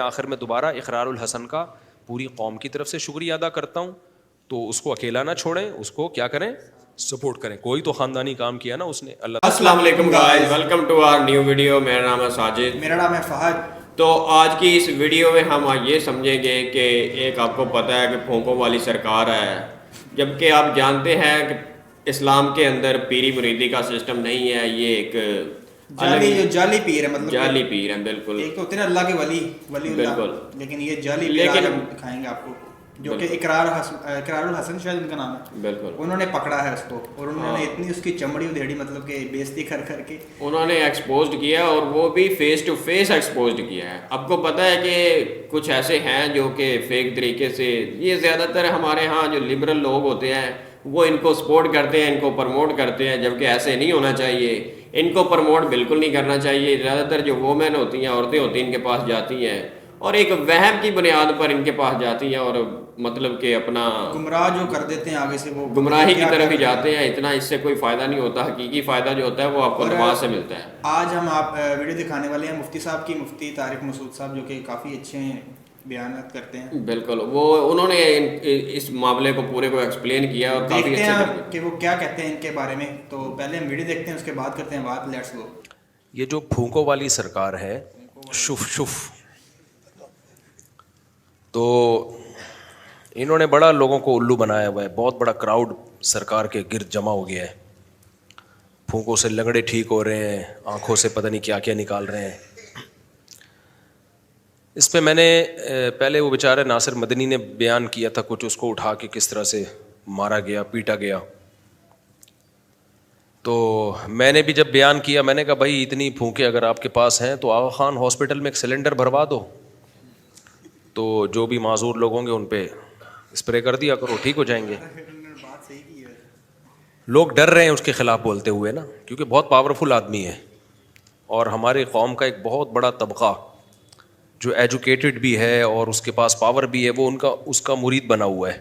آخر میں دوبارہ اقرار الحسن کا پوری قوم کی طرف سے شکریہ ادا کرتا ہوں. تو اس کو اکیلا نہ چھوڑیں, اس کو کیا کریں, سپورٹ کریں. کوئی تو خاندانی کام کیا نا اس نے. اللہ السلام علیکم guys, welcome to our new video. میرا نام ہے ساجد. میرا نام ہے فہد. تو آج کی اس ویڈیو میں ہم یہ سمجھیں گے کہ ایک آپ کو پتہ ہے کہ پھونکوں والی سرکار ہے, جبکہ آپ جانتے ہیں کہ اسلام کے اندر پیری مریدی کا سسٹم نہیں ہے. یہ ایک جعلی پیر ہے, مطلب جعلی پیر ہے. بالکل, ایک تو ہوتے ہیں اللہ کے ولی اللہ, بالکل, لیکن یہ جعلی پیر ہم دکھائیں گے آپ کو, جو کہ اقرار الحسن شاید ان کا نام ہے. بالکل, انہوں نے پکڑا ہے اس کو اور انہوں نے اتنی اس کی چمڑی ادھیڑی, مطلب کہ بےزتی کر کر کے انہوں نے ایکسپوزڈ کیا, اور وہ بھی فیس ٹو فیس ایکسپوزڈ کیا ہے. آپ کو پتہ ہے کہ کچھ ایسے ہیں جو کہ فیک طریقے سے, یہ زیادہ تر ہمارے ہاں جو لبرل لوگ ہوتے ہیں وہ ان کو سپورٹ کرتے ہیں, ان کو پروموٹ کرتے ہیں, جبکہ ایسے نہیں ہونا چاہیے. ان کو پروموٹ بالکل نہیں کرنا چاہیے. زیادہ تر جو وومن ہوتی ہیں, عورتیں ہوتی ہیں, ان کے پاس جاتی ہیں اور ایک وہم کی بنیاد پر ان کے پاس جاتی ہیں, اور مطلب کہ اپنا گمراہ جو کر دیتے ہیں آگے سے, وہ گمراہی کی طرف ہی جاتے ہیں. اتنا اس سے کوئی فائدہ نہیں ہوتا. حقیقی فائدہ جو ہوتا ہے وہ آپ کو نماز سے ملتا ہے. آج ہم آپ ویڈیو دکھانے والے ہیں مفتی صاحب کی, مفتی طارق مسعود صاحب, جو کہ کافی اچھے بیانات کرتے ہیں. بالکل, وہ انہوں نے اس معاملے کو پورے کو ایکسپلین کیا اور کافی اچھے ہیں کہ وہ کیا کہتے ہیں ان کے بارے میں. تو پہلے ہم ویڈیو دیکھتے ہیں, اس کے بعد کرتے ہیں بات. Let's go. یہ جو پھونکوں والی سرکار ہے, شف تو انہوں نے بڑا لوگوں کو الو بنایا ہوا ہے. بہت بڑا کراؤڈ سرکار کے گرد جمع ہو گیا ہے. پھونکوں سے لنگڑے ٹھیک ہو رہے ہیں, آنکھوں سے پتہ نہیں کیا کیا نکال رہے ہیں. اس پہ میں نے پہلے وہ بیچارہ ناصر مدنی نے بیان کیا تھا کچھ, اس کو اٹھا کے کس طرح سے مارا گیا, پیٹا گیا. تو میں نے بھی جب بیان کیا, میں نے کہا بھائی اتنی پھونکے اگر آپ کے پاس ہیں تو آغا خان ہاسپٹل میں ایک سلنڈر بھروا دو, تو جو بھی معذور لوگ ہوں گے ان پہ اسپرے کر دیا کرو, ٹھیک ہو جائیں گے. لوگ ڈر رہے ہیں اس کے خلاف بولتے ہوئے نا, کیونکہ بہت پاورفل آدمی ہے, اور ہماری قوم کا ایک بہت بڑا طبقہ جو ایجوکیٹڈ بھی ہے اور اس کے پاس پاور بھی ہے, وہ اس کا مرید بنا ہوا ہے.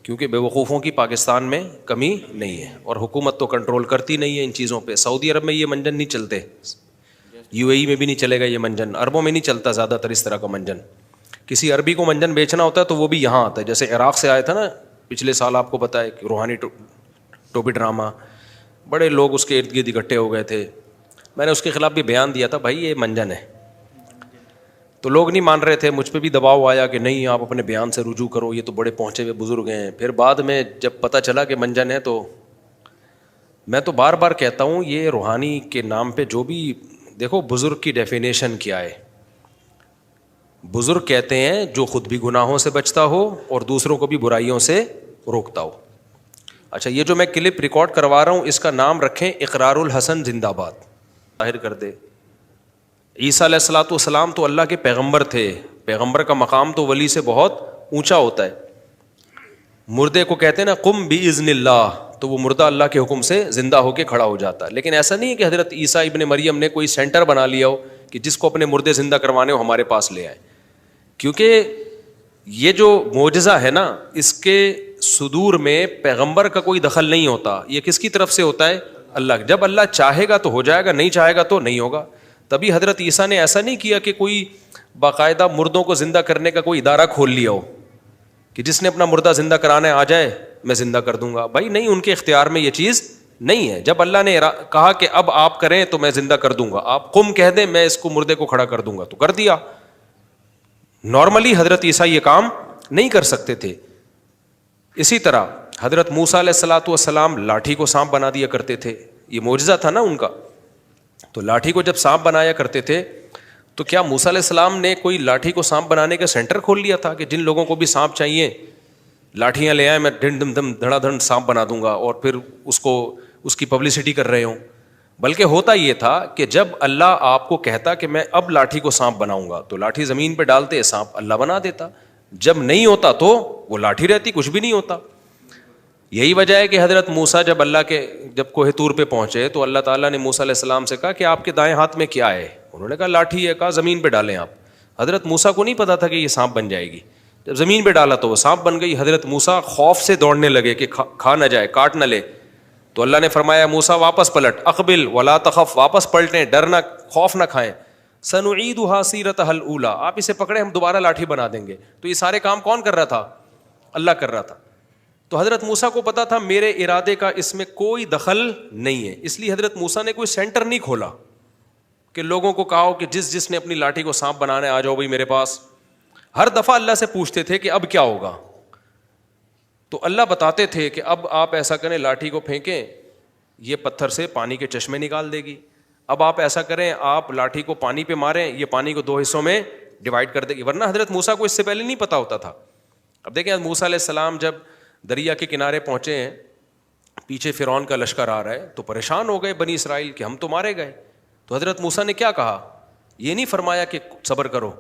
کیونکہ بے وقوفوں کی پاکستان میں کمی نہیں ہے, اور حکومت تو کنٹرول کرتی نہیں ہے ان چیزوں پہ. سعودی عرب میں یہ منجن نہیں چلتے, یو اے ای میں بھی نہیں چلے گا یہ منجن, عربوں میں نہیں چلتا زیادہ تر اس طرح کا منجن. کسی عربی کو منجن بیچنا ہوتا ہے تو وہ بھی یہاں آتا ہے. جیسے عراق سے آیا تھا نا پچھلے سال, آپ کو پتہ ہے کہ روحانی ٹوپی ڈرامہ, بڑے لوگ اس کے ارد گرد اکٹھے ہو گئے تھے. میں نے اس کے خلاف بھی بیان دیا تھا, بھائی یہ منجن ہے. تو لوگ نہیں مان رہے تھے, مجھ پہ بھی دباؤ آیا کہ نہیں آپ اپنے بیان سے رجوع کرو, یہ تو بڑے پہنچے ہوئے بزرگ ہیں. پھر بعد میں جب پتہ چلا کہ منجن ہے, تو میں تو بار بار کہتا ہوں یہ روحانی کے نام پہ جو بھی, دیکھو بزرگ کی ڈیفینیشن کیا ہے. بزرگ کہتے ہیں جو خود بھی گناہوں سے بچتا ہو اور دوسروں کو بھی برائیوں سے روکتا ہو. اچھا, یہ جو میں کلپ ریکارڈ کروا رہا ہوں اس کا نام رکھیں اقرار الحسن زندہ باد. ظاہر کر دے. عیسیٰ علیہ الصلوۃ والسلام تو اللہ کے پیغمبر تھے, پیغمبر کا مقام تو ولی سے بہت اونچا ہوتا ہے. مردے کو کہتے ہیں نا قم باذن اللہ, تو وہ مردہ اللہ کے حکم سے زندہ ہو کے کھڑا ہو جاتا ہے. لیکن ایسا نہیں ہے کہ حضرت عیسیٰ ابن مریم نے کوئی سینٹر بنا لیا ہو کہ جس کو اپنے مردے زندہ کروانے ہو ہمارے پاس لے آئے. کیونکہ یہ جو معجزہ ہے نا, اس کے صدور میں پیغمبر کا کوئی دخل نہیں ہوتا. یہ کس کی طرف سے ہوتا ہے؟ اللہ. جب اللہ چاہے گا تو ہو جائے گا, نہیں چاہے گا تو نہیں ہوگا. تبھی حضرت عیسیٰ نے ایسا نہیں کیا کہ کوئی باقاعدہ مردوں کو زندہ کرنے کا کوئی ادارہ کھول لیا ہو کہ جس نے اپنا مردہ زندہ کرانا ہے آ جائے میں زندہ کر دوں گا. بھائی نہیں, ان کے اختیار میں یہ چیز نہیں ہے. جب اللہ نے کہا کہ اب آپ کریں تو میں زندہ کر دوں گا, آپ قم کہہ دیں میں اس کو مردے کو کھڑا کر دوں گا, تو کر دیا. نارملی حضرت عیسیٰ یہ کام نہیں کر سکتے تھے. اسی طرح حضرت موسیٰ علیہ الصلوۃ والسلام لاٹھی کو سانپ بنا دیا کرتے تھے, یہ معجزہ تھا نا ان کا. تو لاٹھی کو جب سانپ بنایا کرتے تھے تو کیا موسیٰ علیہ السلام نے کوئی لاٹھی کو سانپ بنانے کا سینٹر کھول لیا تھا کہ جن لوگوں کو بھی سانپ چاہیے لاٹھیاں لے آئیں, میں ڈن دم دم دھڑا دھڑ سانپ بنا دوں گا, اور پھر اس کی پبلسٹی کر رہے ہوں. بلکہ ہوتا یہ تھا کہ جب اللہ آپ کو کہتا کہ میں اب لاٹھی کو سانپ بناؤں گا تو لاٹھی زمین پہ ڈالتے, سانپ اللہ بنا دیتا. جب نہیں ہوتا تو وہ لاٹھی رہتی, کچھ بھی نہیں ہوتا. یہی وجہ ہے کہ حضرت موسیٰ جب کوہ طور پہ پہنچے تو اللہ تعالیٰ نے موسیٰ علیہ السلام سے کہا کہ آپ کے دائیں ہاتھ میں کیا ہے؟ انہوں نے کہا لاٹھی ہے. کہا زمین پہ ڈالیں آپ. حضرت موسیٰ کو نہیں پتا تھا کہ یہ سانپ بن جائے گی. جب زمین پہ ڈالا تو وہ سانپ بن گئی. حضرت موسیٰ خوف سے دوڑنے لگے کہ کھا نہ جائے, کاٹ نہ لے. تو اللہ نے فرمایا موسیٰ واپس پلٹ, اقبل ولا تخف, واپس پلٹیں, ڈر نہ خوف نہ کھائیں. سنعیدھا سیرتھا الاولی، آپ اسے پکڑے ہم دوبارہ لاٹھی بنا دیں گے. تو یہ سارے کام کون کر رہا تھا؟ اللہ کر رہا تھا. تو حضرت موسیٰ کو پتا تھا میرے ارادے کا اس میں کوئی دخل نہیں ہے، اس لیے حضرت موسیٰ نے کوئی سینٹر نہیں کھولا کہ لوگوں کو کہا کہ جس نے اپنی لاٹھی کو سانپ بنانا ہے آ جاؤ بھائی میرے پاس. ہر دفعہ اللہ سے پوچھتے تھے کہ اب کیا ہوگا، تو اللہ بتاتے تھے کہ اب آپ ایسا کریں، لاٹھی کو پھینکیں، یہ پتھر سے پانی کے چشمے نکال دے گی. اب آپ ایسا کریں، آپ لاٹھی کو پانی پہ ماریں، یہ پانی کو 2 حصوں میں ڈیوائڈ کر دے گی. ورنہ حضرت موسیٰ کو اس سے پہلے نہیں پتا ہوتا تھا. اب دیکھیں موسیٰ علیہ السلام جب دریا کے کنارے پہنچے ہیں، پیچھے فرعون کا لشکر آ رہا ہے، تو پریشان ہو گئے بنی اسرائیل کہ ہم تو مارے گئے. تو حضرت موسیٰ نے کیا کہا؟ یہ نہیں فرمایا کہ صبر کرو،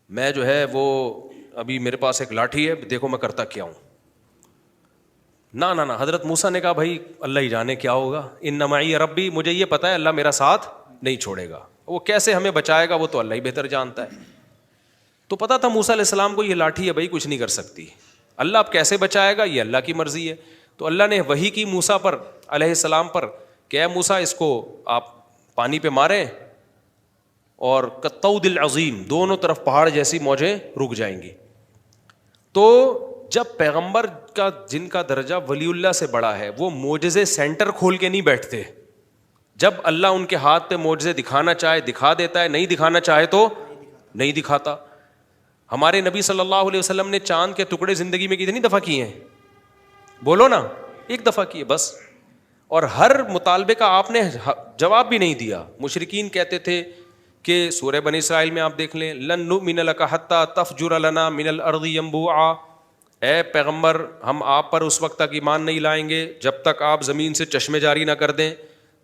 میں جو ہے وہ ابھی میرے پاس ایک لاٹھی ہے، دیکھو میں کرتا کیا ہوں. نہ حضرت موسیٰ نے کہا بھائی اللہ ہی جانے کیا ہوگا، ان معی ربی، مجھے یہ پتا ہے اللہ میرا ساتھ نہیں چھوڑے گا، وہ کیسے ہمیں بچائے گا وہ تو اللہ ہی بہتر جانتا ہے. تو پتا تھا موسیٰ علیہ السلام کو یہ لاٹھی ہے بھائی کچھ نہیں کر سکتی، اللہ اب کیسے بچائے گا یہ اللہ کی مرضی ہے. تو اللہ نے وحی کی موسیٰ پر علیہ السلام پر کہ اے موسیٰ اس کو آپ پانی پہ ماریں اور کالطود العظیم، دونوں طرف پہاڑ جیسی موجیں رک جائیں گی. تو جب پیغمبر کا جن کا درجہ ولی اللہ سے بڑا ہے وہ معجزے سینٹر کھول کے نہیں بیٹھتے. جب اللہ ان کے ہاتھ پہ معجزے دکھانا چاہے دکھا دیتا ہے، نہیں دکھانا چاہے تو نہیں دکھاتا. ہمارے نبی صلی اللہ علیہ وسلم نے چاند کے ٹکڑے زندگی میں کتنی دفعہ کیے ہیں؟ بولو نا، 1 دفعہ کیے بس. اور ہر مطالبے کا آپ نے جواب بھی نہیں دیا. مشرکین کہتے تھے کہ سورہ بنی اسرائیل میں آپ دیکھ لیں، لن نؤمن لک حتی تفجر لنا من الارض ینبوعا، اے پیغمبر ہم آپ پر اس وقت تک ایمان نہیں لائیں گے جب تک آپ زمین سے چشمے جاری نہ کر دیں.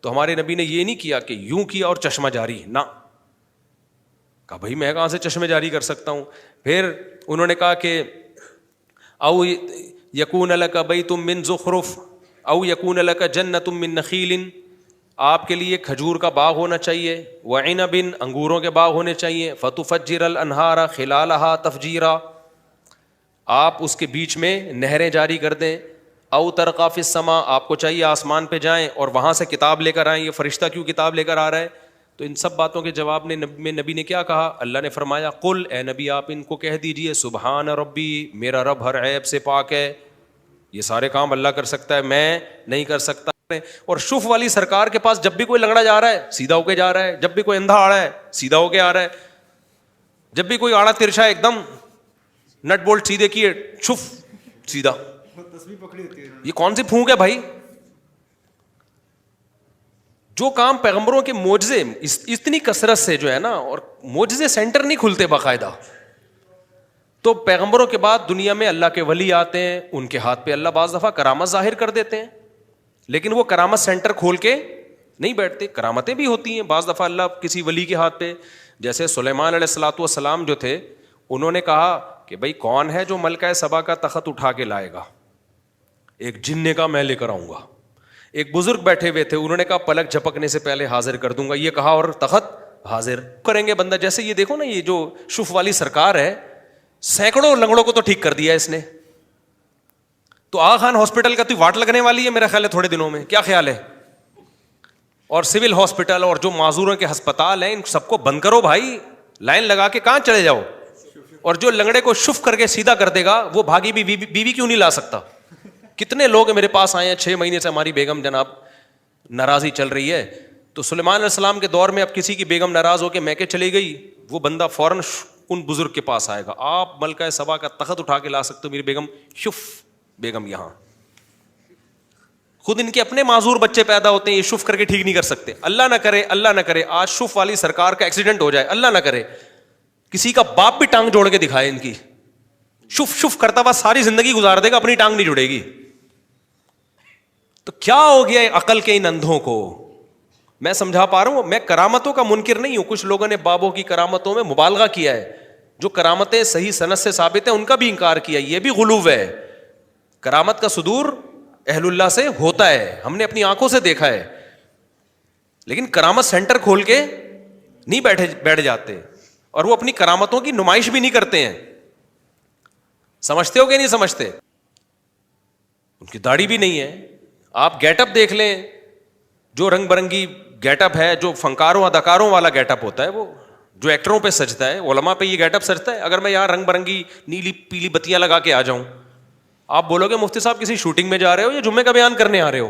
تو ہمارے نبی نے یہ نہیں کیا کہ یوں کیا اور چشمہ جاری، نہ کہا بھائی میں کہاں سے چشمے جاری کر سکتا ہوں. پھر انہوں نے کہا کہ او یکون لک بیت من زخرف او یکون لک جنت من نخیل، آپ کے لیے کھجور کا باغ ہونا چاہیے، وعنب، انگوروں کے باغ ہونے چاہیے، فتفجر الانہار خلالہا تفجیرا، آپ اس کے بیچ میں نہریں جاری کر دیں، او ترقی فی السماء، آپ کو چاہیے آسمان پہ جائیں اور وہاں سے کتاب لے کر آئیں. یہ فرشتہ کیوں کتاب لے کر آ رہا ہے؟ تو ان سب باتوں کے جواب میں نبی نے کیا کہا؟ اللہ نے فرمایا قل، اے نبی آپ ان کو کہہ دیجئے سبحان ربی، میرا رب ہر عیب سے پاک ہے، یہ سارے کام اللہ کر سکتا ہے، میں نہیں کر سکتا. اور شف والی سرکار کے پاس جب بھی کوئی لنگڑا جا رہا ہے سیدھا ہو کے جا رہا ہے، جب بھی کوئی اندھا آ رہا ہے سیدھا ہو کے آ رہا ہے، جب بھی کوئی آڑا ترچھا ایک دم نٹ بولٹ سیدھے کیے شف سیدھا. یہ کون سی پھونک ہے بھائی؟ جو کام پیغمبروں کے معجزے اتنی کثرت سے جو ہے نا، اور معجزے سینٹر نہیں کھلتے باقاعدہ. تو پیغمبروں کے بعد دنیا میں اللہ کے ولی آتے ہیں، ان کے ہاتھ پہ اللہ بعض دفعہ کرامت ظاہر کر دیتے ہیں، لیکن وہ کرامت سینٹر کھول کے نہیں بیٹھتے. کرامتیں بھی ہوتی ہیں بعض دفعہ اللہ کسی ولی کے ہاتھ پہ، جیسے سلیمان علیہ الصلوۃ والسلام جو تھے، انہوں نے کہا کہ بھائی کون ہے جو ملکہ سبا کا تخت اٹھا کے لائے گا؟ ایک جن نے کہا میں لے کر آؤں گا. ایک بزرگ بیٹھے ہوئے تھے، انہوں نے کہا پلک جھپکنے سے پہلے حاضر کر دوں گا. یہ کہا اور تخت حاضر کریں گے بندہ. جیسے یہ دیکھو نا، یہ جو شف والی سرکار ہے، سینکڑوں لنگڑوں کو تو ٹھیک کر دیا اس نے. تو آغا خان ہاسپٹل کا تو واٹ لگنے والی ہے میرا خیال ہے تھوڑے دنوں میں، کیا خیال ہے؟ اور سول ہاسپٹل اور جو معذوروں کے ہسپتال ہیں ان سب کو بند کرو بھائی، لائن لگا کے کہاں چلے جاؤ. اور جو لنگڑے کو شف کر کے سیدھا کر دے گا وہ بھاگی بھی بیوی کیوں نہیں لا سکتا؟ کتنے لوگ میرے پاس آئے ہیں 6 مہینے سے ہماری بیگم جناب ناراضی چل رہی ہے. تو سلیمان علیہ السلام کے دور میں اب کسی کی بیگم ناراض ہو کے میکے چلی گئی، وہ بندہ فوراً ان بزرگ کے پاس آئے گا، آپ ملکہ سبا کا تخت اٹھا کے لا سکتے ہو میری بیگم شف بیگم یہاں. خود ان کے اپنے معذور بچے پیدا ہوتے ہیں، یہ شف کر کے ٹھیک نہیں کر سکتے. اللہ نہ کرے آج شف والی سرکار کا ایکسیڈنٹ ہو جائے، اللہ نہ کرے کسی کا باپ بھی ٹانگ جوڑ کے دکھائے ان کی، شف کرتا ہوا ساری زندگی گزار دے گا، اپنی ٹانگ نہیں جڑے گی. تو کیا ہو گیا عقل کے ان اندھوں کو؟ میں سمجھا پا رہا ہوں، میں کرامتوں کا منکر نہیں ہوں. کچھ لوگوں نے بابوں کی کرامتوں میں مبالغہ کیا ہے، جو کرامتیں صحیح سند سے ثابت ہیں ان کا بھی انکار کیا، یہ بھی غلو ہے. کرامت کا صدور اہل اللہ سے ہوتا ہے، ہم نے اپنی آنکھوں سے دیکھا ہے، لیکن کرامت سینٹر کھول کے نہیں بیٹھ جاتے، اور وہ اپنی کرامتوں کی نمائش بھی نہیں کرتے ہیں. سمجھتے ہو کہ نہیں سمجھتے؟ ان کی داڑھی بھی نہیں ہے. آپ گیٹ اپ دیکھ لیں، جو رنگ برنگی گیٹ اپ ہے جو فنکاروں اداکاروں والا گیٹ اپ ہوتا ہے, وہ جو ایکٹروں پہ سجتا ہے, علماء پہ یہ گیٹ اپ سجتا ہے. اگر میں یہاں رنگ برنگی نیلی پیلی بتیاں لگا کے آ جاؤں, آپ بولو گے مفتی صاحب کسی شوٹنگ میں جا رہے ہو یا جمعے کا بیان کرنے آ رہے ہو؟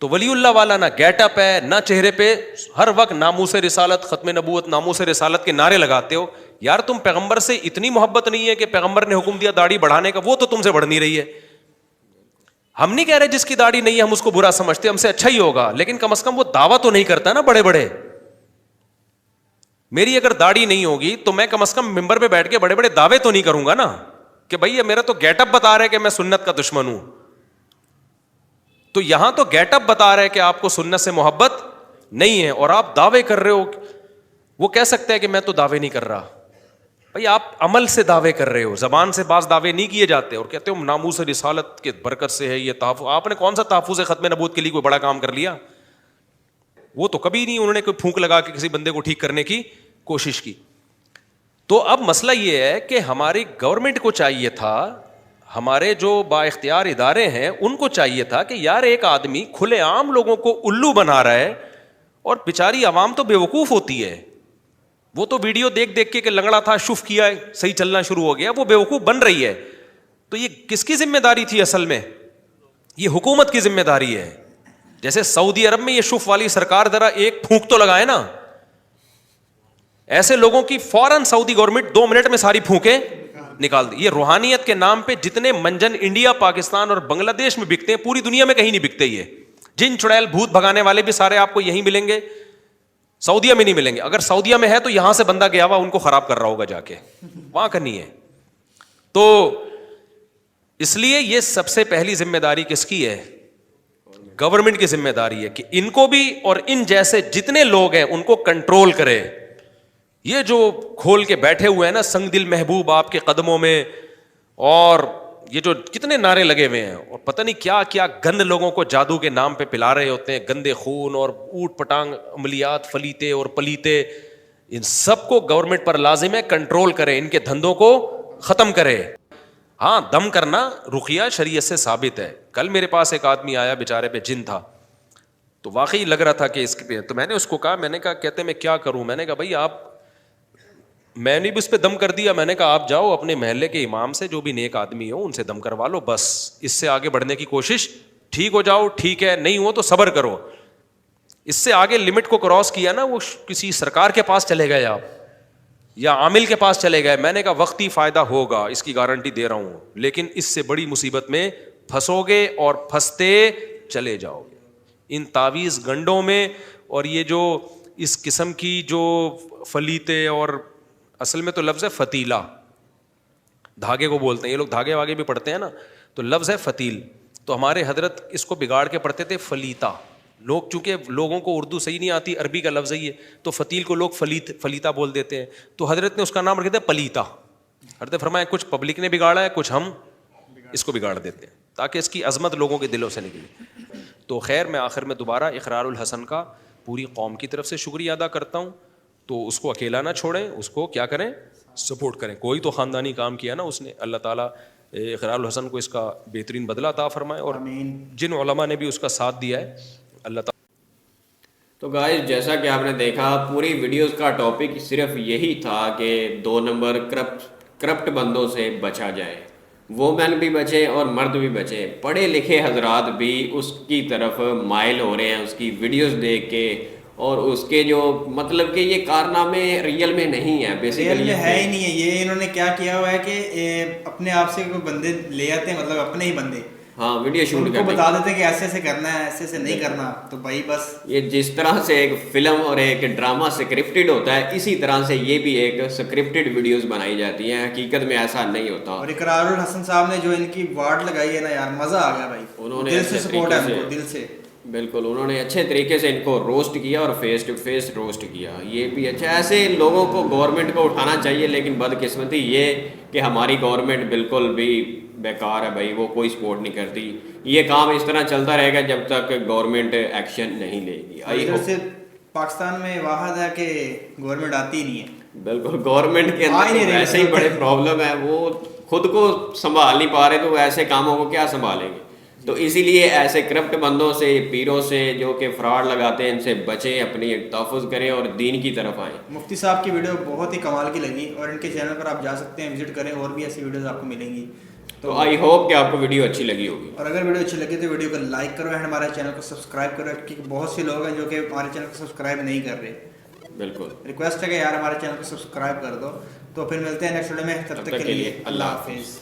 تو ولی اللہ والا نہ گیٹ اپ ہے نہ چہرے پہ ہر وقت ناموس رسالت, ختم نبوت, ناموس رسالت کے نعرے لگاتے ہو. یار تم پیغمبر سے اتنی محبت نہیں ہے کہ پیغمبر نے حکم دیا داڑھی بڑھانے کا, وہ تو تم سے بڑھ نہیں رہی ہے. ہم نہیں کہہ رہے جس کی داڑھی نہیں ہے ہم اس کو برا سمجھتے, ہم سے اچھا ہی ہوگا, لیکن کم از کم وہ دعویٰ تو نہیں کرتا نا بڑے بڑے. میری اگر داڑھی نہیں ہوگی تو میں کم از کم ممبر پہ بیٹھ کے بڑے بڑے دعوے تو نہیں کروں گا نا کہ بھائی میرا تو گیٹ اپ بتا رہا ہے کہ میں سنت کا دشمن ہوں. تو یہاں تو گیٹ اپ بتا رہا ہے کہ آپ کو سنت سے محبت نہیں ہے اور آپ دعوے کر رہے ہو. وہ کہہ سکتا ہے کہ میں تو دعوے نہیں کر رہا. بھائی آپ عمل سے دعوے کر رہے ہو, زبان سے بعض دعوے نہیں کیے جاتے اور کہتے ہو ناموس رسالت کے برکت سے ہے یہ تحفظ. آپ نے کون سا تحفظ ختم نبوت کے لیے کوئی بڑا کام کر لیا؟ وہ تو کبھی نہیں انہوں نے کوئی پھونک لگا کے کسی بندے کو ٹھیک کرنے کی کوشش کی. تو اب مسئلہ یہ ہے کہ ہماری گورنمنٹ کو چاہیے تھا, ہمارے جو با اختیار ادارے ہیں ان کو چاہیے تھا کہ یار ایک آدمی کھلے عام لوگوں کو الو بنا رہا ہے اور بیچاری عوام تو بیوقوف ہوتی ہے. وہ تو ویڈیو دیکھ دیکھ کے کہ لنگڑا تھا شف کیا ہے صحیح چلنا شروع ہو گیا, وہ بیوقوف بن رہی ہے. تو یہ کس کی ذمہ داری تھی اصل میں؟ یہ حکومت کی ذمہ داری ہے. جیسے سعودی عرب میں یہ شف والی سرکار ذرا ایک پھونک تو لگائے نا, ایسے لوگوں کی فوراً سعودی گورنمنٹ 2 منٹ میں ساری پھونکیں نکال دی. یہ روحانیت کے نام پہ جتنے منجن انڈیا, پاکستان اور بنگلہ دیش میں بکتے ہیں پوری دنیا میں کہیں نہیں بکتے. یہ جن چڑیل بھوت بھگانے والے بھی سارے آپ کو یہیں ملیں گے, سعودیہ میں نہیں ملیں گے. اگر سعودیہ میں ہے تو یہاں سے بندہ گیا ہوا ان کو خراب کر رہا ہوگا جا کے, وہاں کا نہیں ہے. تو اس لیے یہ سب سے پہلی ذمہ داری کس کی ہے؟ گورنمنٹ کی ذمہ داری ہے کہ ان کو بھی اور ان جیسے جتنے لوگ ہیں ان کو کنٹرول کرے. یہ جو کھول کے بیٹھے ہوئے ہیں نا سنگ دل محبوب آپ کے قدموں میں, اور یہ جو کتنے نعرے لگے ہوئے ہیں اور پتہ نہیں کیا کیا گند لوگوں کو جادو کے نام پہ پلا رہے ہوتے ہیں, گندے خون اور اوٹ پٹانگ عملیات فلیتے اور پلیتے, ان سب کو گورنمنٹ پر لازم ہے کنٹرول کرے, ان کے دھندوں کو ختم کرے. ہاں دم کرنا رقیہ شریعت سے ثابت ہے. کل میرے پاس ایک آدمی آیا بیچارے پہ جن تھا, تو واقعی لگ رہا تھا کہ اس پہ, تو میں نے اس کو کہا, میں نے کہا کہتے میں کیا کروں, میں نے کہا بھائی آپ, میں نے بھی اس پہ دم کر دیا, میں نے کہا آپ جاؤ اپنے محلے کے امام سے جو بھی نیک آدمی ہو ان سے دم کروا لو, بس اس سے آگے بڑھنے کی کوشش, ٹھیک ہو جاؤ ٹھیک ہے, نہیں ہو تو صبر کرو. اس سے آگے لمٹ کو کراس کیا نا, وہ کسی سرکار کے پاس چلے گئے آپ یا عامل کے پاس چلے گئے. میں نے کہا وقتی فائدہ ہوگا, اس کی گارنٹی دے رہا ہوں, لیکن اس سے بڑی مصیبت میں پھنسو گے اور پھنستے چلے جاؤ گے ان تعویذ گنڈوں میں. اور یہ جو اس قسم کی جو فلیتے, اور اصل میں تو لفظ ہے فتیلہ, دھاگے کو بولتے ہیں یہ لوگ, دھاگے واگے بھی پڑھتے ہیں نا, تو لفظ ہے فتیل. تو ہمارے حضرت اس کو بگاڑ کے پڑھتے تھے فلیتا. لوگ چونکہ لوگوں کو اردو صحیح نہیں آتی, عربی کا لفظ ہے یہ, تو فتیل کو لوگ فلیتا بول دیتے ہیں. تو حضرت نے اس کا نام رکھا تھا پلیتا. حضرت فرمایا کچھ پبلک نے بگاڑا ہے, کچھ ہم اس کو بگاڑ دیتے ہیں تاکہ اس کی عظمت لوگوں کے دلوں سے نکلے. تو خیر میں آخر میں دوبارہ اقرار الحسن کا پوری قوم کی طرف سے شکریہ ادا کرتا ہوں. تو اس کو اکیلا نہ چھوڑیں, اس کو کیا کریں, سپورٹ کریں. کوئی تو خاندانی کام کیا نا اس نے, اللہ تعالیٰ اقرار الحسن کو اس کا بہترین بدلہ عطا فرمائے, اور جن علماء نے بھی اس کا ساتھ دیا ہے اللہ تعالیٰ. تو گائز جیسا کہ آپ نے دیکھا پوری ویڈیوز کا ٹاپک صرف یہی تھا کہ 2 نمبر کرپٹ بندوں سے بچا جائے, وومن بھی بچے اور مرد بھی بچے. پڑھے لکھے حضرات بھی اس کی طرف مائل ہو رہے ہیں اس کی ویڈیوز دیکھ کے, اور اس کے جو مطلب کہ یہ کارنامے ریئل میں نہیں ہے, بیسیکلی ہے ہی نہیں ہے. یہ انہوں نے کیا کیا ہوا ہے کہ اپنے آپ سے کوئی بندے لے آتے ہیں, مطلب اپنے ہی بندے, ہاں ویڈیو شوٹ کو بتا دیتے ہیں کہ ایسے ایسے کرنا ہے, ایسے ایسے نہیں کرنا. تو بھائی بس یہ جس طرح سے ایک فلم اور ایک ڈرامہ سکرپٹڈ ہوتا ہے, اسی طرح سے یہ بھی ایک سکرپٹڈ ویڈیوز بنائی جاتی ہیں, حقیقت میں ایسا نہیں ہوتا. اور اقرار الحسن صاحب نے جو ان کی وارڈ لگائی ہے نا یار, مزہ آ گیا بھائی, انہوں نے دل سے سپورٹ ہے ان کو, دل سے. بالکل انہوں نے اچھے طریقے سے ان کو روسٹ کیا اور فیس ٹو فیس روسٹ کیا. یہ بھی اچھا, ایسے لوگوں کو گورنمنٹ کو اٹھانا چاہیے, لیکن بدقسمتی یہ کہ ہماری گورنمنٹ بالکل بھی بیکار ہے بھائی, وہ کوئی سپورٹ نہیں کرتی. یہ کام اس طرح چلتا رہے گا جب تک گورنمنٹ ایکشن نہیں لے گی. ادھر سے پاکستان میں واحد ہے کہ گورنمنٹ آتی ہی نہیں ہے. بالکل گورنمنٹ کے اندر ایسے ہی بڑے پرابلم ہے, وہ خود کو سنبھال نہیں پا رہے, تو ایسے کاموں کو کیا سنبھالیں گے. تو اسی لیے ایسے کرپٹ بندوں سے، پیروں سے جو کہ فراڈ لگاتے ہیں، ان سے بچیں، اپنی تحفظ کریں اور دین کی طرف آئیں۔ مفتی صاحب کی ویڈیو بہت ہی کمال کی لگی اور ان کے چینل پر آپ جا سکتے ہیں، وزٹ کریں، اور بھی ایسی ویڈیوز آپ کو ملیں گی۔ تو آئی ہوپ کہ آپ کو ویڈیو اچھی لگی ہوگی، اور اگر ویڈیو اچھی لگی تو ویڈیو کو لائک کرو اینڈ ہمارے چینل کو سبسکرائب کرو، کیونکہ بہت سے لوگ ہیں جو کہ ہمارے چینل کو سبسکرائب نہیں کر رہے۔ بالکل ریکویسٹ ہے کہ یار ہمارے چینل کو سبسکرائب کر دو۔ تو پھر ملتے ہیں نیکسٹ ویڈیو میں، تب تک کے لیے اللہ حافظ۔